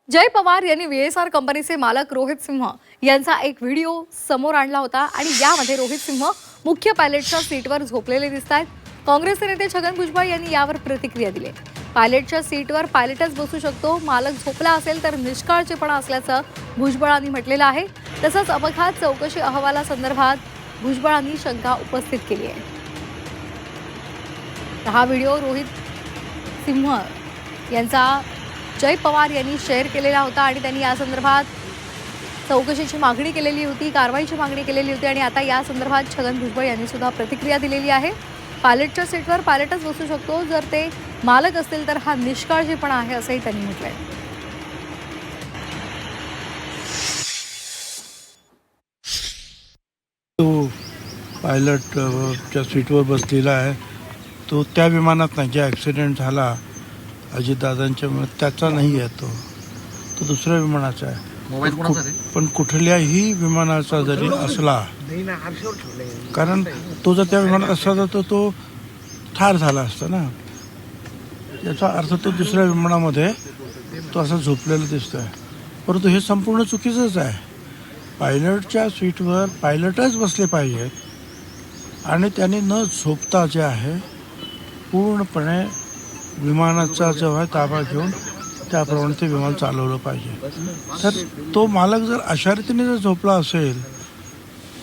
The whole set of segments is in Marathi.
जय पवार यांनी VSR कंपनीचे मालक रोहित सिंह यांचा एक व्हिडिओ समोर आणला होता आणि यामध्ये रोहित सिंह मुख्य पायलटच्या सीटवर झोपलेले दिसतात। काँग्रेसचे नेते छगन भुजबळ यांनी यावर प्रतिक्रिया दिली। पायलटच्या सीटवर पायलटच बसू शकतो, मालक झोपला असेल तर निष्काळजीपणा असल्याचं भुजबळांनी म्हटलेलं आहे। तसंच अपघात चौकशी अहवालासंदर्भात भुजबळांनी शंका उपस्थित केली आहे। हा व्हिडिओ रोहित सिंह यांचा जय पवार यांनी शेअर केलेला होता आणि त्यांनी या संदर्भात चौकशीची मागणी केलेली होती, कारवाईची मागणी केलेली होती आणि आता या संदर्भात छगन भुजबळ यांनी सुद्धा प्रतिक्रिया दिलेली आहे। पायलटच्या सीटवर पायलटच बसू शकतो, जर ते मालक असतील तर हा निष्काळजीपणा आहे असंही त्यांनी म्हटलंय। तो पायलटच्या सीटवर बसलेला आहे, तो त्या विमानात नाही जे ॲक्सिडेंट झाला अजितदादांच्या, त्याचा नाही आहे, तो दुसऱ्या विमानाचा आहे। पण कुठल्याही विमानाचा जरी असला, कारण तो जर त्या विमानात असला तर तो ठार झाला असता ना, याचा अर्थ तो दुसऱ्या विमानामध्ये तो असा झोपलेला दिसतोय। परंतु हे संपूर्ण चुकीचंच आहे। पायलटच्या सीटवर पायलटच बसले पाहिजेत आणि त्यांनी न झोपता जे आहे पूर्णपणे विमानाचा जो आहे ताबा घेऊन त्याप्रमाणे ते विमान चालवलं पाहिजे। तर तो मालक जर अशा रीतीने जर झोपला असेल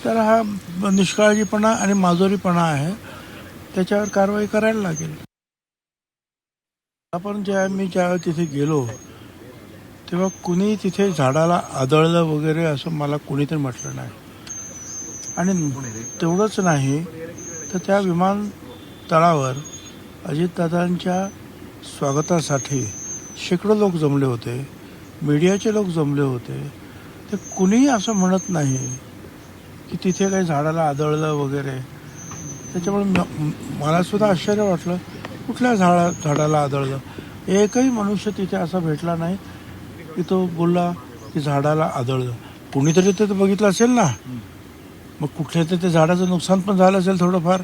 तर हा निष्काळजीपणा आणि माजोरीपणा आहे, त्याच्यावर कारवाई करायला लागेल। आपण मी ज्यावेळी तिथे गेलो तेव्हा कुणी तिथे झाडाला आदळलं वगैरे असं मला कुणीतरी म्हटलं नाही। आणि तेवढंच नाही तर त्या विमानतळावर अजितदादांच्या स्वागतासाठी शेकडो लोक जमले होते, मीडियाचे लोक जमले होते। ते कुणीही असं म्हणत नाही की तिथे काही झाडाला आदळलं वगैरे। त्याच्यामुळे मला सुद्धा आश्चर्य वाटलं, कुठल्या झाडाला आदळलं? एकही मनुष्य तिथे असा भेटला नाही की तो बोलला की झाडाला आदळलं। कुणीतरी ते बघितलं असेल ना, मग कुठल्या ते झाडाचं नुकसान पण झालं असेल थोडंफार।